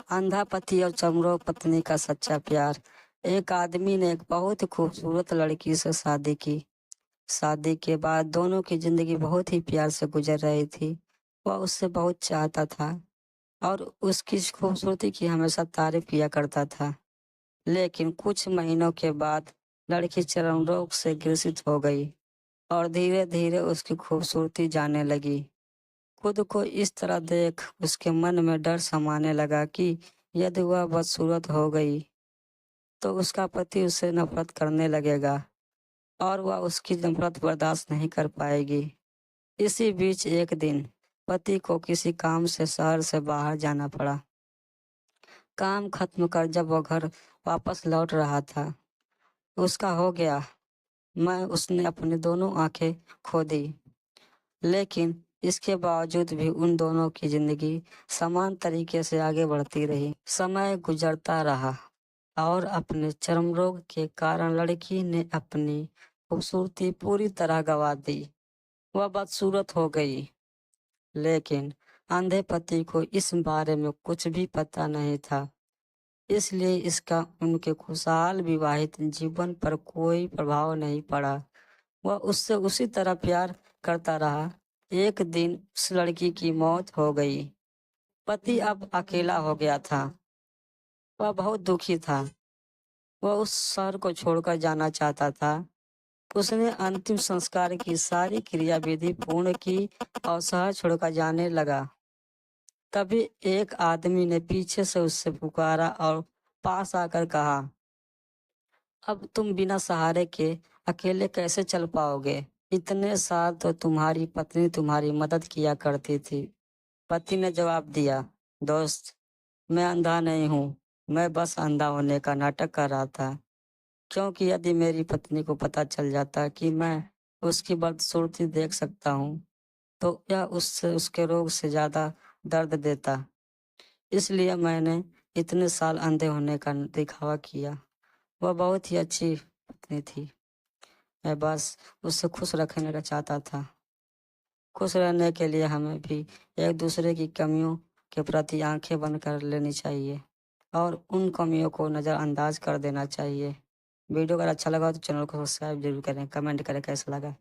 अंधा पति और चमरोग पत्नी का सच्चा प्यार। एक आदमी ने एक बहुत ही खूबसूरत लड़की से शादी की। शादी के बाद दोनों की जिंदगी बहुत ही प्यार से गुजर रही थी। वह उससे बहुत चाहता था और उसकी खूबसूरती की हमेशा तारीफ किया करता था। लेकिन कुछ महीनों के बाद लड़की चर्म रोग से ग्रसित हो गई और धीरे धीरे उसकी खूबसूरती जाने लगी। खुद को इस तरह देख उसके मन में डर समाने लगा कि यदि वह बदसूरत हो गई तो उसका पति उससे नफरत करने लगेगा और वह उसकी नफरत बर्दाश्त नहीं कर पाएगी। इसी बीच एक दिन पति को किसी काम से शहर से बाहर जाना पड़ा। काम खत्म कर जब वह घर वापस लौट रहा था, उसका हो गया मैं उसने अपनी दोनों आंखें खो दी। लेकिन इसके बावजूद भी उन दोनों की जिंदगी समान तरीके से आगे बढ़ती रही। समय गुजरता रहा और अपने चर्म रोग के कारण लड़की ने अपनी खूबसूरती पूरी तरह गंवा दी। वह बदसूरत हो गई। लेकिन अंधे पति को इस बारे में कुछ भी पता नहीं था, इसलिए इसका उनके खुशहाल विवाहित जीवन पर कोई प्रभाव नहीं पड़ा। वह उससे उसी तरह प्यार करता रहा। एक दिन उस लड़की की मौत हो गई। पति अब अकेला हो गया था। वह बहुत दुखी था। वह उस शहर को छोड़कर जाना चाहता था। उसने अंतिम संस्कार की सारी क्रिया विधि पूर्ण की और शहर छोड़कर जाने लगा। तभी एक आदमी ने पीछे से उससे पुकारा और पास आकर कहा, अब तुम बिना सहारे के अकेले कैसे चल पाओगे? इतने साल तो तुम्हारी पत्नी तुम्हारी मदद किया करती थी। पति ने जवाब दिया, दोस्त, मैं अंधा नहीं हूँ, मैं बस अंधा होने का नाटक कर रहा था, क्योंकि यदि मेरी पत्नी को पता चल जाता कि मैं उसकी बदसूरती देख सकता हूँ तो यह उससे उसके रोग से ज्यादा दर्द देता। इसलिए मैंने इतने साल अंधे होने का दिखावा किया। वह बहुत ही अच्छी पत्नी थी। मैं बस उससे खुश रखने का चाहता था। खुश रहने के लिए हमें भी एक दूसरे की कमियों के प्रति आंखें बंद कर लेनी चाहिए और उन कमियों को नज़रअंदाज कर देना चाहिए। वीडियो अगर अच्छा लगा तो चैनल को सब्सक्राइब जरूर करें, कमेंट करें कैसा लगा।